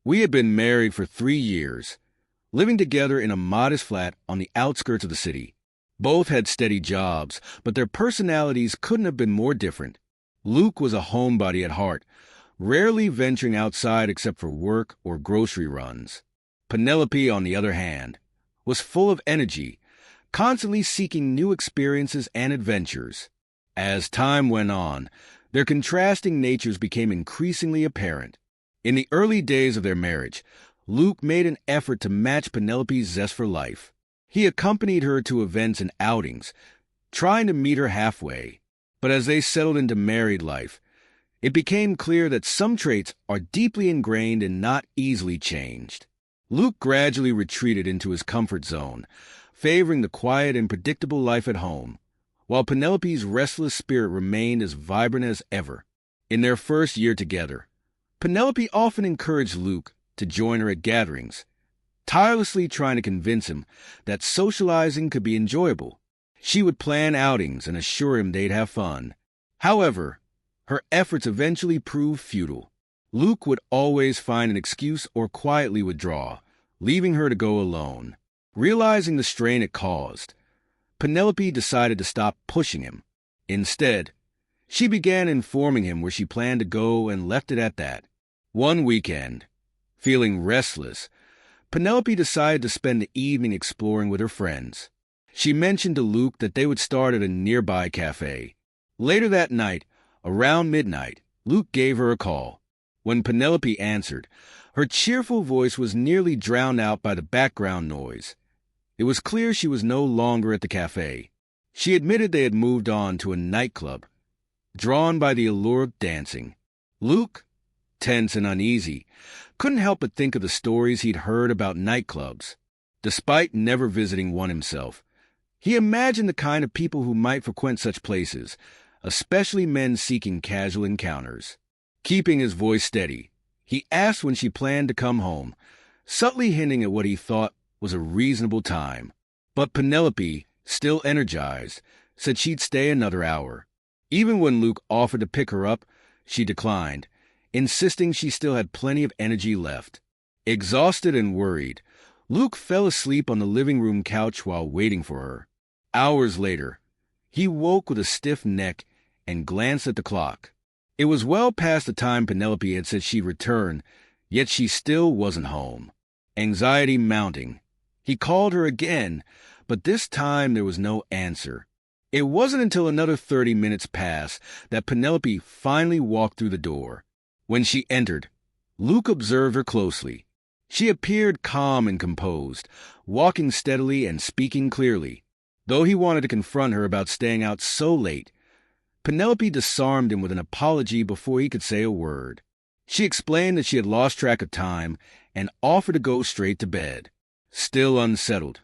We had been married for 3 years, living together in a modest flat on the outskirts of the city. Both had steady jobs, but their personalities couldn't have been more different. Luke was a homebody at heart, rarely venturing outside except for work or grocery runs. Penelope, on the other hand, was full of energy, constantly seeking new experiences and adventures. As time went on, their contrasting natures became increasingly apparent. In the early days of their marriage, Luke made an effort to match Penelope's zest for life. He accompanied her to events and outings, trying to meet her halfway. But as they settled into married life, it became clear that some traits are deeply ingrained and not easily changed. Luke gradually retreated into his comfort zone, favoring the quiet and predictable life at home, while Penelope's restless spirit remained as vibrant as ever. In their first year together, Penelope often encouraged Luke to join her at gatherings, tirelessly trying to convince him that socializing could be enjoyable. She would plan outings and assure him they'd have fun. However, her efforts eventually proved futile. Luke would always find an excuse or quietly withdraw, leaving her to go alone. Realizing the strain it caused, Penelope decided to stop pushing him. Instead, she began informing him where she planned to go and left it at that. One weekend, feeling restless, Penelope decided to spend the evening exploring with her friends. She mentioned to Luke that they would start at a nearby cafe. Later that night, around midnight, Luke gave her a call. When Penelope answered, her cheerful voice was nearly drowned out by the background noise. It was clear she was no longer at the cafe. She admitted they had moved on to a nightclub, drawn by the allure of dancing. Luke, tense and uneasy, couldn't help but think of the stories he'd heard about nightclubs. Despite never visiting one himself, he imagined the kind of people who might frequent such places, especially men seeking casual encounters. Keeping his voice steady, he asked when she planned to come home, subtly hinting at what he thought was a reasonable time. But Penelope, still energized, said she'd stay another hour. Even when Luke offered to pick her up, she declined, insisting she still had plenty of energy left. Exhausted and worried, Luke fell asleep on the living room couch while waiting for her. Hours later, he woke with a stiff neck and glanced at the clock. It was well past the time Penelope had said she'd return, yet she still wasn't home. Anxiety mounting, he called her again, but this time there was no answer. It wasn't until another 30 minutes passed that Penelope finally walked through the door. When she entered, Luke observed her closely. She appeared calm and composed, walking steadily and speaking clearly. Though he wanted to confront her about staying out so late, Penelope disarmed him with an apology before he could say a word. She explained that she had lost track of time and offered to go straight to bed. Still unsettled,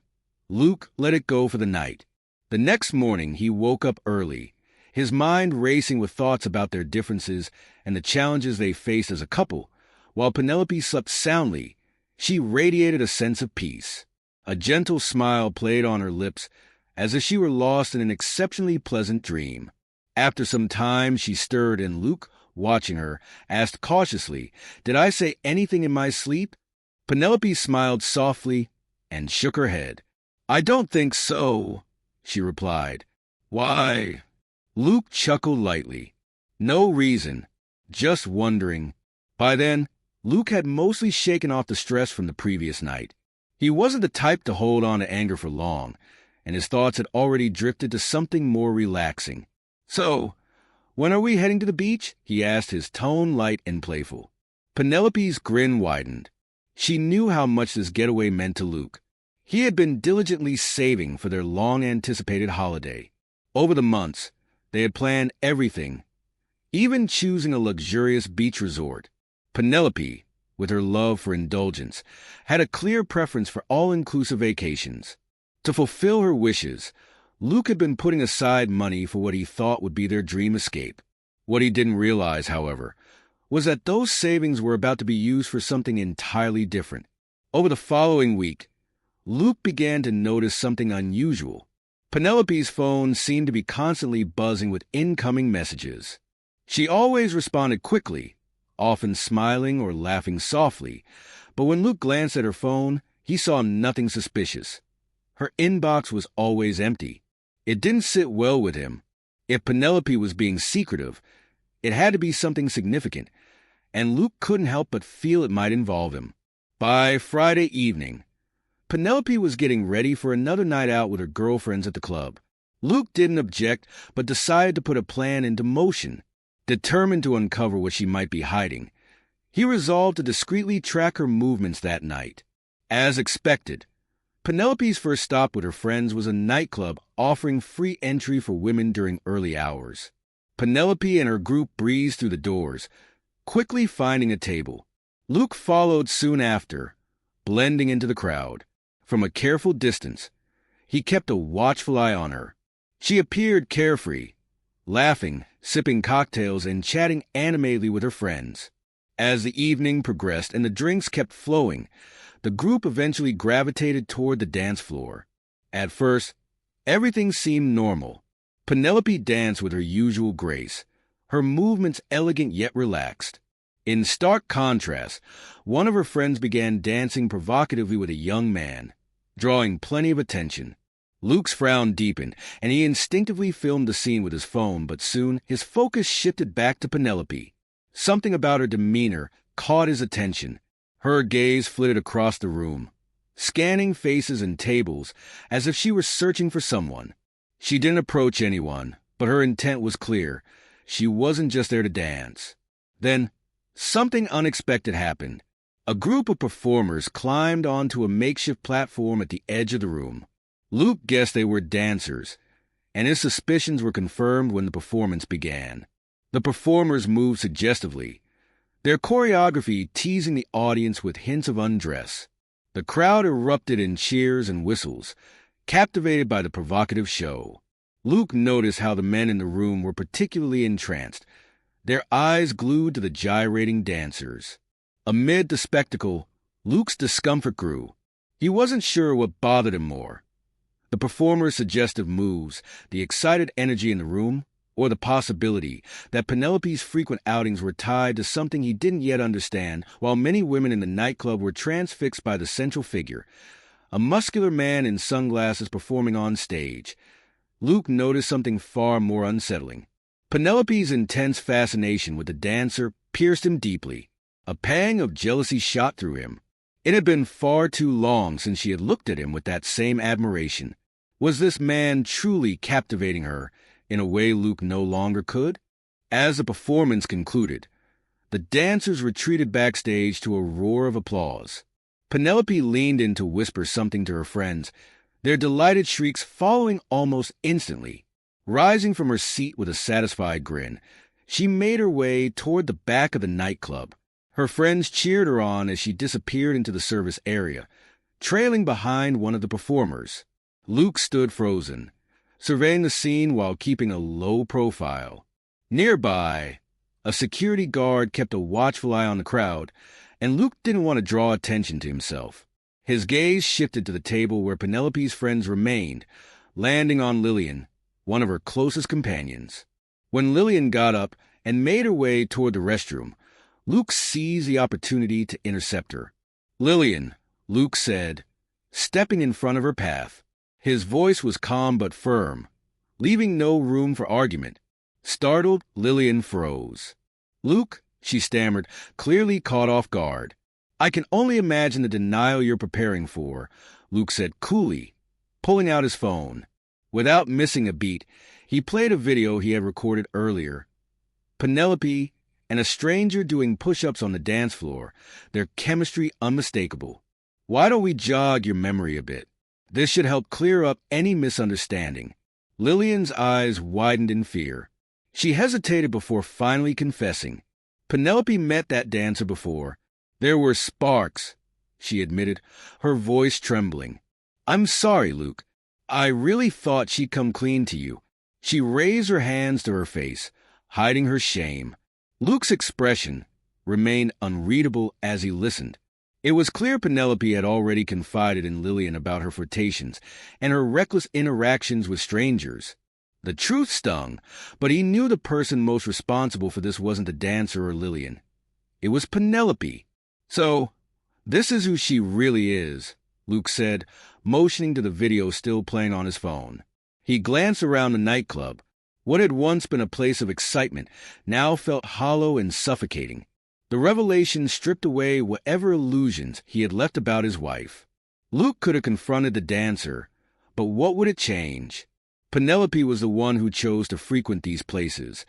Luke let it go for the night. The next morning he woke up early, his mind racing with thoughts about their differences and the challenges they faced as a couple. While Penelope slept soundly, she radiated a sense of peace. A gentle smile played on her lips, as if she were lost in an exceptionally pleasant dream. After some time, she stirred, and Luke, watching her, asked cautiously, "Did I say anything in my sleep?" Penelope smiled softly and shook her head. "I don't think so," she replied. "Why?" Luke chuckled lightly. "No reason, just wondering." By then, Luke had mostly shaken off the stress from the previous night. He wasn't the type to hold on to anger for long, and his thoughts had already drifted to something more relaxing. "So, when are we heading to the beach?" he asked, his tone light and playful. Penelope's grin widened. She knew how much this getaway meant to Luke. He had been diligently saving for their long-anticipated holiday. Over the months, they had planned everything, even choosing a luxurious beach resort. Penelope, with her love for indulgence, had a clear preference for all-inclusive vacations. To fulfill her wishes, Luke had been putting aside money for what he thought would be their dream escape. What he didn't realize, however, was that those savings were about to be used for something entirely different. Over the following week, Luke began to notice something unusual. Penelope's phone seemed to be constantly buzzing with incoming messages. She always responded quickly, often smiling or laughing softly, but when Luke glanced at her phone, he saw nothing suspicious. Her inbox was always empty. It didn't sit well with him. If Penelope was being secretive, it had to be something significant, and Luke couldn't help but feel it might involve him. By Friday evening, Penelope was getting ready for another night out with her girlfriends at the club. Luke didn't object, but decided to put a plan into motion. Determined to uncover what she might be hiding, he resolved to discreetly track her movements that night. As expected, Penelope's first stop with her friends was a nightclub offering free entry for women during early hours. Penelope and her group breezed through the doors, quickly finding a table. Luke followed soon after, blending into the crowd. From a careful distance, he kept a watchful eye on her. She appeared carefree, laughing, sipping cocktails, and chatting animatedly with her friends. As the evening progressed and the drinks kept flowing, the group eventually gravitated toward the dance floor. At first, everything seemed normal. Penelope danced with her usual grace, her movements elegant yet relaxed. In stark contrast, one of her friends began dancing provocatively with a young man, drawing plenty of attention. Luke's frown deepened, and he instinctively filmed the scene with his phone, but soon his focus shifted back to Penelope. Something about her demeanor caught his attention. Her gaze flitted across the room, scanning faces and tables as if she were searching for someone. She didn't approach anyone, but her intent was clear. She wasn't just there to dance. Then, something unexpected happened. A group of performers climbed onto a makeshift platform at the edge of the room. Luke guessed they were dancers, and his suspicions were confirmed when the performance began. The performers moved suggestively, their choreography teasing the audience with hints of undress. The crowd erupted in cheers and whistles, captivated by the provocative show. Luke noticed how the men in the room were particularly entranced, their eyes glued to the gyrating dancers. Amid the spectacle, Luke's discomfort grew. He wasn't sure what bothered him more: the performers' suggestive moves, the excited energy in the room, or the possibility that Penelope's frequent outings were tied to something he didn't yet understand. While many women in the nightclub were transfixed by the central figure, a muscular man in sunglasses performing on stage, Luke noticed something far more unsettling. Penelope's intense fascination with the dancer pierced him deeply. A pang of jealousy shot through him. It had been far too long since she had looked at him with that same admiration. Was this man truly captivating her in a way Luke no longer could? As the performance concluded, the dancers retreated backstage to a roar of applause. Penelope leaned in to whisper something to her friends, their delighted shrieks following almost instantly. Rising from her seat with a satisfied grin, she made her way toward the back of the nightclub. Her friends cheered her on as she disappeared into the service area, trailing behind one of the performers. Luke stood frozen, surveying the scene while keeping a low profile. Nearby, a security guard kept a watchful eye on the crowd, and Luke didn't want to draw attention to himself. His gaze shifted to the table where Penelope's friends remained, landing on Lillian, one of her closest companions. When Lillian got up and made her way toward the restroom, Luke seized the opportunity to intercept her. "Lillian," Luke said, stepping in front of her path. His voice was calm but firm, leaving no room for argument. Startled, Lillian froze. "Luke," she stammered, clearly caught off guard. "I can only imagine the denial you're preparing for," Luke said coolly, pulling out his phone. Without missing a beat, he played a video he had recorded earlier. Penelope and a stranger doing push-ups on the dance floor, their chemistry unmistakable. "Why don't we jog your memory a bit? This should help clear up any misunderstanding." Lillian's eyes widened in fear. She hesitated before finally confessing. Penelope met that dancer before. "There were sparks," she admitted, her voice trembling. "I'm sorry, Luke. I really thought she'd come clean to you." She raised her hands to her face, hiding her shame. Luke's expression remained unreadable as he listened. It was clear Penelope had already confided in Lillian about her flirtations and her reckless interactions with strangers. The truth stung, but he knew the person most responsible for this wasn't the dancer or Lillian. It was Penelope. "So, this is who she really is," Luke said, motioning to the video still playing on his phone. He glanced around the nightclub. What had once been a place of excitement now felt hollow and suffocating. The revelation stripped away whatever illusions he had left about his wife. Luke could have confronted the dancer, but what would it change? Penelope was the one who chose to frequent these places,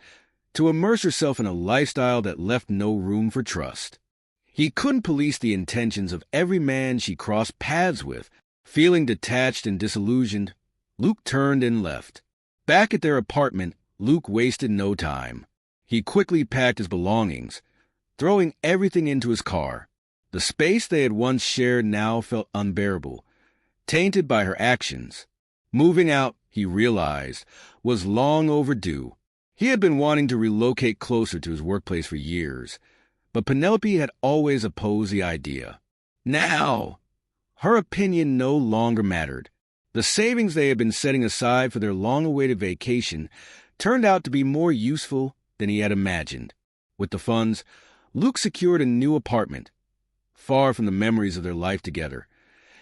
to immerse herself in a lifestyle that left no room for trust. He couldn't police the intentions of every man she crossed paths with. Feeling detached and disillusioned, Luke turned and left. Back at their apartment, Luke wasted no time. He quickly packed his belongings, throwing everything into his car. The space they had once shared now felt unbearable, tainted by her actions. Moving out, he realized, was long overdue. He had been wanting to relocate closer to his workplace for years, but Penelope had always opposed the idea. Now, her opinion no longer mattered. The savings they had been setting aside for their long-awaited vacation turned out to be more useful than he had imagined. With the funds, Luke secured a new apartment, far from the memories of their life together,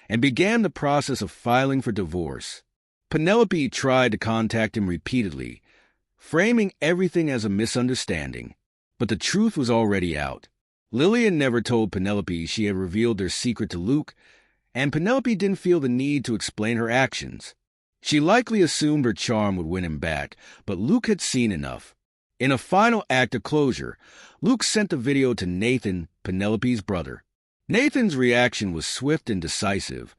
and began the process of filing for divorce. Penelope tried to contact him repeatedly, framing everything as a misunderstanding, but the truth was already out. Lillian never told Penelope she had revealed their secret to Luke, and Penelope didn't feel the need to explain her actions. She likely assumed her charm would win him back, but Luke had seen enough. In a final act of closure, Luke sent the video to Nathan, Penelope's brother. Nathan's reaction was swift and decisive.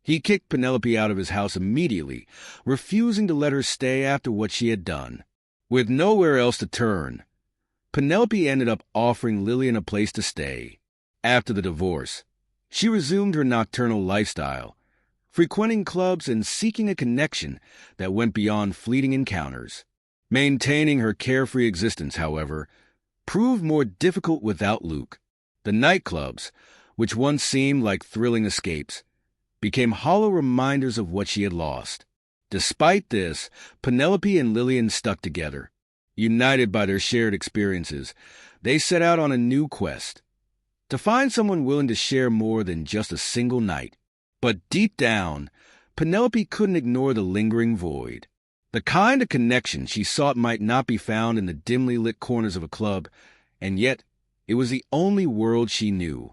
He kicked Penelope out of his house immediately, refusing to let her stay after what she had done. With nowhere else to turn, Penelope ended up offering Lillian a place to stay. After the divorce, she resumed her nocturnal lifestyle, frequenting clubs and seeking a connection that went beyond fleeting encounters. Maintaining her carefree existence, however, proved more difficult without Luke. The nightclubs, which once seemed like thrilling escapes, became hollow reminders of what she had lost. Despite this, Penelope and Lillian stuck together. United by their shared experiences, they set out on a new quest, to find someone willing to share more than just a single night. But deep down, Penelope couldn't ignore the lingering void. The kind of connection she sought might not be found in the dimly lit corners of a club, and yet it was the only world she knew.